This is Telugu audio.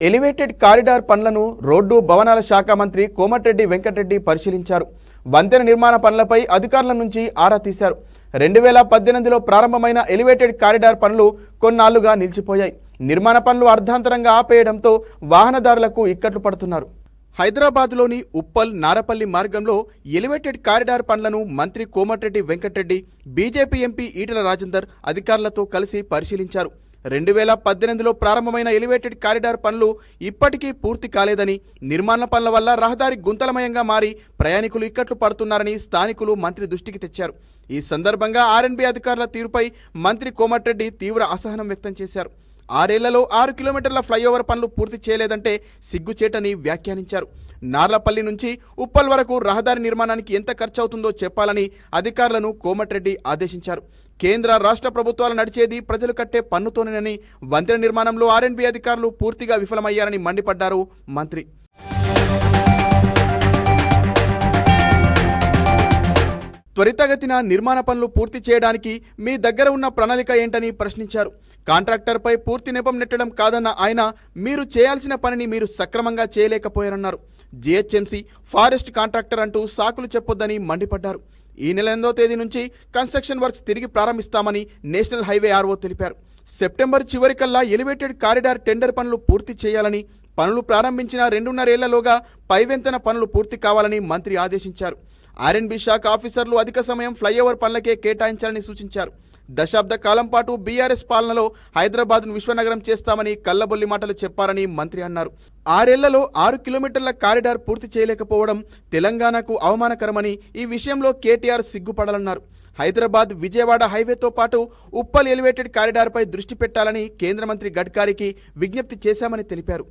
ఎలివేటెడ్ కారిడార్ పనులను రోడ్డు భవనాల శాఖ మంత్రి కోమటిరెడ్డి వెంకటరెడ్డి పరిశీలించారు. వంతెన నిర్మాణ పనులపై అధికారుల నుంచి ఆరా తీశారు. 2018లో ప్రారంభమైన ఎలివేటెడ్ కారిడార్ పనులు కొన్నాళ్లుగా నిలిచిపోయాయి. నిర్మాణ పనులు అర్ధాంతరంగా ఆపేయడంతో వాహనదారులకు ఇక్కట్లు పడుతున్నారు. హైదరాబాద్లోని ఉప్పల్ నారపల్లి మార్గంలో ఎలివేటెడ్ కారిడార్ పనులను మంత్రి కోమటిరెడ్డి వెంకటరెడ్డి, బీజేపీ ఎంపీ ఈటెల రాజేందర్ అధికారులతో కలిసి పరిశీలించారు. 2018లో ప్రారంభమైన ఎలివేటెడ్ కారిడార్ పనులు ఇప్పటికీ పూర్తి కాలేదని, నిర్మాణ పనుల వల్ల రహదారి గుంతలమయంగా మారి ప్రయాణికులు ఇక్కట్లు పడుతున్నారని స్థానికులు మంత్రి దృష్టికి తెచ్చారు. ఈ సందర్భంగా ఆర్ఎండ్బీ అధికారుల తీరుపై మంత్రి కోమటిరెడ్డి తీవ్ర అసహనం వ్యక్తం చేశారు. 6 ఏళ్లలో 6 కిలోమీటర్ల ఫ్లైఓవర్ పనులు పూర్తి చేయలేదంటే సిగ్గుచేటని వ్యాఖ్యానించారు. నార్లపల్లి నుంచి ఉప్పల్ వరకు రహదారి నిర్మాణానికి ఎంత ఖర్చు అవుతుందో చెప్పాలని అధికారులను కోమటిరెడ్డి ఆదేశించారు. కేంద్ర రాష్ట్ర ప్రభుత్వాలు నడిచేది ప్రజలు కట్టే పన్నుతోనేనని, వంతెన నిర్మాణంలో ఆర్ఎండ్బీ అధికారులు పూర్తిగా విఫలమయ్యారని మండిపడ్డారు మంత్రి. త్వరితగతిన నిర్మాణ పనులు పూర్తి చేయడానికి మీ దగ్గర ఉన్న ప్రణాళిక ఏంటని ప్రశ్నించారు. కాంట్రాక్టర్పై పూర్తి నెపం నెట్టడం కాదన్న ఆయన, మీరు చేయాల్సిన పనిని మీరు సక్రమంగా చేయలేకపోయారన్నారు. జీహెచ్ఎంసీ ఫారెస్ట్ కాంట్రాక్టర్ అంటూ సాకులు చెప్పొద్దని మండిపడ్డారు. ఈ నెల 8వ తేదీ నుంచి కన్స్ట్రక్షన్ వర్క్స్ తిరిగి ప్రారంభిస్తామని నేషనల్ హైవే ఆర్ఓ తెలిపారు. సెప్టెంబర్ చివరికల్లా ఎలివేటెడ్ కారిడార్ టెండర్ పనులు పూర్తి చేయాలని, పనులు ప్రారంభించిన 2.5 ఏళ్లలోగా పైవెంతన పనులు పూర్తి కావాలని మంత్రి ఆదేశించారు. ఆర్ఎండ్బీ శాఖ ఆఫీసర్లు అధిక సమయం ఫ్లైఓవర్ పనులకే కేటాయించాలని సూచించారు. దశాబ్ద కాలం పాటు బీఆర్ఎస్ పాలనలో హైదరాబాద్ను విశ్వనగరం చేస్తామని కల్లబొల్లి మాటలు చెప్పారని మంత్రి అన్నారు. 6 ఏళ్లలో 6 కిలోమీటర్ల కారిడార్ పూర్తి చేయలేకపోవడం తెలంగాణకు అవమానకరమని, ఈ విషయంలో కేటీఆర్ సిగ్గుపడాలన్నారు. హైదరాబాద్ విజయవాడ హైవేతో పాటు ఉప్పల్ ఎలివేటెడ్ కారిడార్పై దృష్టి పెట్టాలని కేంద్ర మంత్రి గడ్కరీకి విజ్ఞప్తి చేశామని తెలిపారు.